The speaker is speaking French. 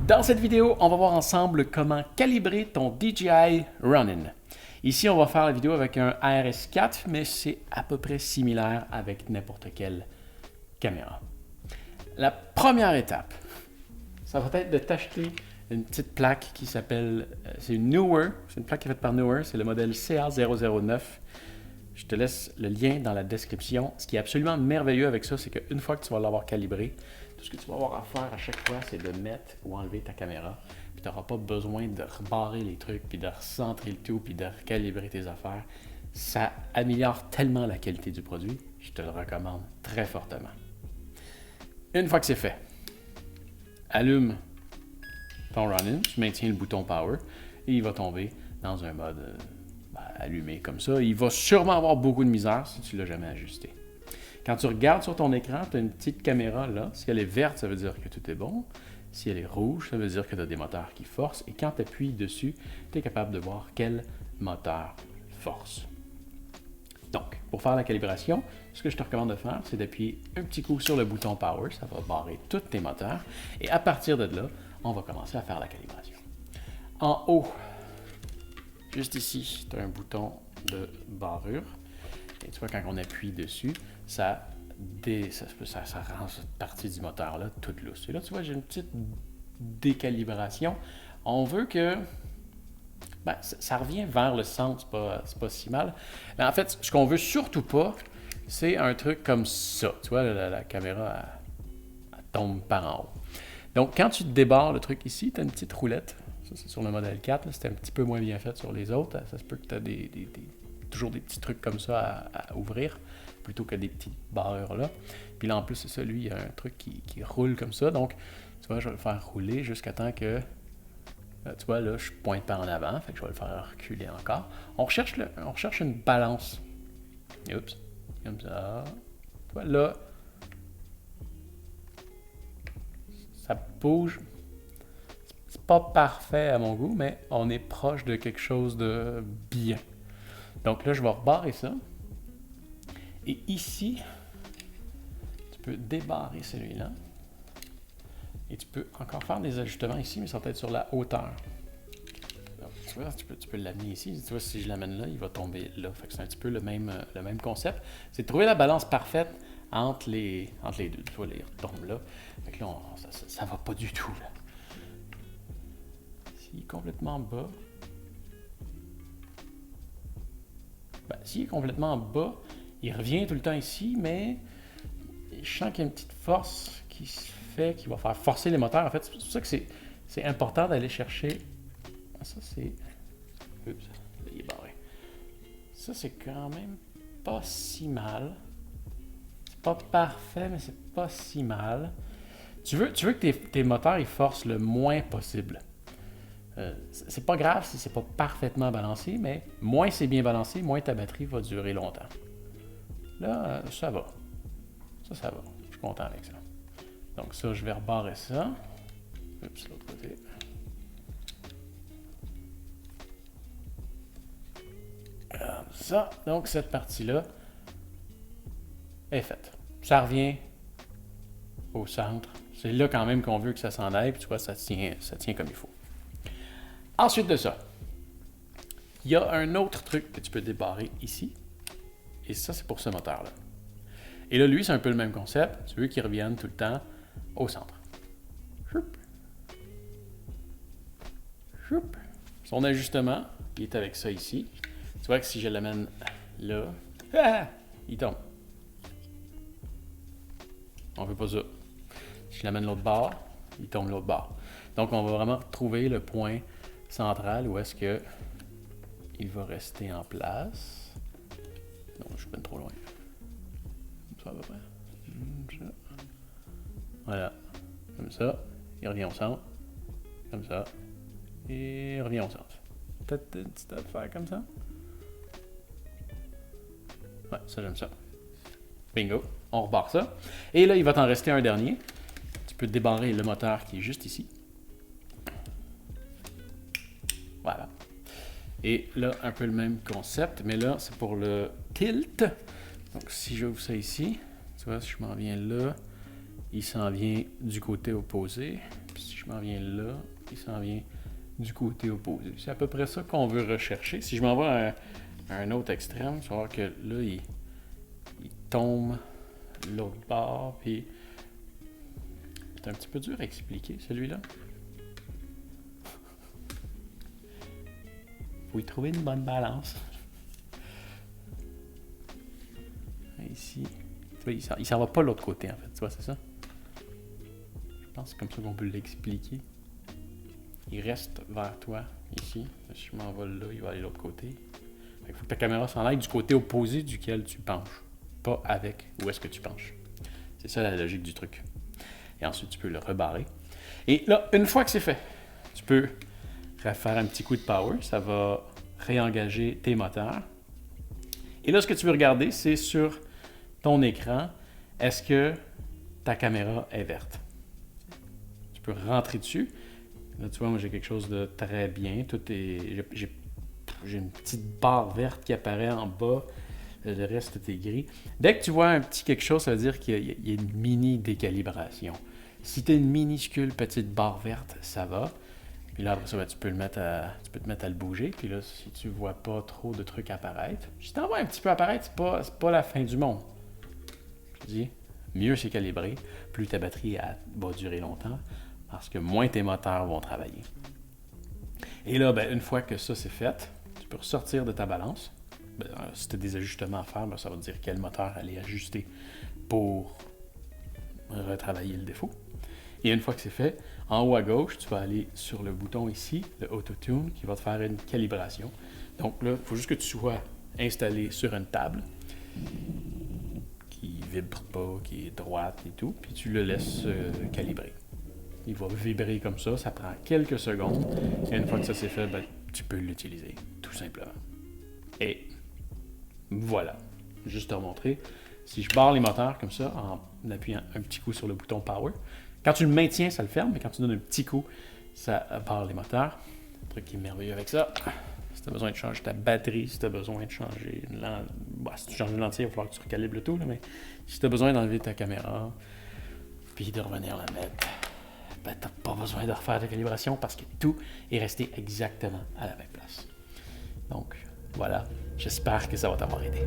Dans cette vidéo, on va voir ensemble comment calibrer ton DJI Ronin. Ici, on va faire la vidéo avec un ARS4, mais c'est à peu près similaire avec n'importe quelle caméra. La première étape, ça va être de t'acheter une petite plaque qui s'appelle, c'est une Neewer, c'est une plaque qui est faite par Neewer, c'est le modèle CA009. Je te laisse le lien dans la description. Ce qui est absolument merveilleux avec ça, c'est qu'une fois que tu vas l'avoir calibré, tout ce que tu vas avoir à faire à chaque fois, c'est de mettre ou enlever ta caméra. Puis tu n'auras pas besoin de rebarrer les trucs, puis de recentrer le tout, puis de recalibrer tes affaires. Ça améliore tellement la qualité du produit. Je te le recommande très fortement. Une fois que c'est fait, allume ton Ronin, tu maintiens le bouton Power et il va tomber dans un mode allumé comme ça. Il va sûrement avoir beaucoup de misère si tu ne l'as jamais ajusté. Quand tu regardes sur ton écran, tu as une petite caméra là. Si elle est verte, ça veut dire que tout est bon. Si elle est rouge, ça veut dire que tu as des moteurs qui forcent. Et quand tu appuies dessus, tu es capable de voir quel moteur force. Donc, pour faire la calibration, ce que je te recommande de faire, c'est d'appuyer un petit coup sur le bouton Power. Ça va barrer tous tes moteurs. Et à partir de là, on va commencer à faire la calibration. En haut, juste ici, tu as un bouton de barrure. Et tu vois, quand on appuie dessus, ça rend cette partie du moteur-là toute lousse. Et là, tu vois, j'ai une petite décalibration. On veut que ça revient vers le centre, c'est pas si mal. Mais en fait, ce qu'on veut surtout pas, c'est un truc comme ça. Tu vois, la caméra, elle tombe par en haut. Donc, quand tu débarres le truc ici, tu as une petite roulette. Ça, c'est sur le modèle 4. C'était un petit peu moins bien fait sur les autres. Ça se peut que tu as toujours des petits trucs comme ça à ouvrir, plutôt que des petites barrures là. Puis là, en plus, c'est ça, lui, il y a un truc qui roule comme ça. Donc, tu vois, je vais le faire rouler jusqu'à temps que, tu vois, là, je pointe par en avant. Fait que je vais le faire reculer encore. On recherche une balance. Oups. Comme ça. Tu vois, là, ça bouge. C'est pas parfait à mon goût, mais on est proche de quelque chose de bien. Donc là, je vais rebarrer ça. Et ici, tu peux débarrer celui-là. Et tu peux encore faire des ajustements ici, mais ça va être sur la hauteur. Donc, tu vois, tu peux l'amener ici. Tu vois, si je l'amène là, il va tomber là. Fait que c'est un petit peu le même concept. C'est de trouver la balance parfaite entre les deux. Tu vois, là, il retombe là. Fait que là, ça va pas du tout, là. S'il est complètement bas, s'il est complètement bas, il revient tout le temps ici, mais je sens qu'il y a une petite force qui se fait, qui va faire forcer les moteurs. En fait, c'est pour ça que c'est important d'aller chercher. Ça, c'est. Oups, là, il est barré. Ça, c'est quand même pas si mal. C'est pas parfait, mais c'est pas si mal. Tu veux que tes moteurs ils forcent le moins possible. C'est pas grave si c'est pas parfaitement balancé, mais moins c'est bien balancé, moins ta batterie va durer longtemps. Là, ça va. Ça va. Je suis content avec ça. Donc ça, je vais rebarrer ça. Oups, l'autre côté. Comme ça. Donc cette partie-là est faite. Ça revient au centre. C'est là quand même qu'on veut que ça s'en aille. Puis tu vois, ça tient comme il faut. Ensuite de ça, il y a un autre truc que tu peux débarrer ici. Et ça, c'est pour ce moteur-là. Et là, lui, c'est un peu le même concept. Tu veux qu'il revienne tout le temps au centre. Choup. Choup. Son ajustement, il est avec ça ici. Tu vois que si je l'amène là, il tombe. On ne veut pas ça. Si je l'amène l'autre bord, il tombe l'autre bord. Donc, on va vraiment trouver le point central où est-ce que il va rester en place. Non, je suis pas trop loin. Ça va pas. Ça. Voilà. Comme ça. Il revient au centre. Comme ça. Et il revient au centre. Peut-être une petite affaire comme ça. Ouais, ça j'aime ça. Bingo. On rebarre ça. Et là, il va t'en rester un dernier. Tu peux débarrer le moteur qui est juste ici. Voilà. Et là, un peu le même concept, mais là, c'est pour le tilt. Donc, si j'ouvre ça ici, tu vois, si je m'en viens là, il s'en vient du côté opposé. Puis si je m'en viens là, il s'en vient du côté opposé. C'est à peu près ça qu'on veut rechercher. Si je m'en vais à un autre extrême, tu vas voir que là, il tombe l'autre bord, puis c'est un petit peu dur à expliquer, celui-là. Faut y trouver une bonne balance. Ici, tu vois, il s'en va pas de l'autre côté, en fait, tu vois, c'est ça? Je pense que c'est comme ça qu'on peut l'expliquer. Il reste vers toi, ici. Si je m'envole là, il va aller de l'autre côté. Il faut que ta caméra s'en aille du côté opposé duquel tu penches, pas avec où est-ce que tu penches. C'est ça la logique du truc. Et ensuite, tu peux le rebarrer. Et là, une fois que c'est fait, tu peux faire un petit coup de power. Ça va réengager tes moteurs. Et là, ce que tu veux regarder, c'est sur ton écran, est-ce que ta caméra est verte? Tu peux rentrer dessus. Là, tu vois, moi, j'ai quelque chose de très bien. J'ai une petite barre verte qui apparaît en bas. Le reste, tout est gris. Dès que tu vois un petit quelque chose, ça veut dire qu'il y a une mini décalibration. Si tu as une minuscule petite barre verte, ça va. Puis là, après ça, ben, tu peux te mettre à le bouger. Puis là, si tu ne vois pas trop de trucs apparaître, si tu en vois un petit peu apparaître, c'est pas la fin du monde. Je te dis, mieux c'est calibré, plus ta batterie va durer longtemps, parce que moins tes moteurs vont travailler. Et là, ben, une fois que ça c'est fait, tu peux ressortir de ta balance. Ben, si tu as des ajustements à faire, ben, ça va te dire quel moteur aller ajuster pour retravailler le défaut. Et une fois que c'est fait, en haut à gauche, tu vas aller sur le bouton ici, le Auto-Tune, qui va te faire une calibration. Donc là, il faut juste que tu sois installé sur une table qui ne vibre pas, qui est droite et tout, puis tu le laisses calibrer. Il va vibrer comme ça prend quelques secondes, et une fois que ça c'est fait, ben, tu peux l'utiliser, tout simplement. Et voilà, juste te remontrer. Si je barre les moteurs comme ça, en appuyant un petit coup sur le bouton Power, quand tu le maintiens, ça le ferme, mais quand tu donnes un petit coup, ça barre les moteurs. Un truc qui est merveilleux avec ça. Si tu as besoin de changer ta batterie, si tu as besoin de changer une lentille, si tu changes une lentille, il va falloir que tu recalibres le tout, là, mais si tu as besoin d'enlever ta caméra, puis de revenir la mettre, ben, tu n'as pas besoin de refaire de calibration parce que tout est resté exactement à la même place. Donc, voilà, j'espère que ça va t'avoir aidé.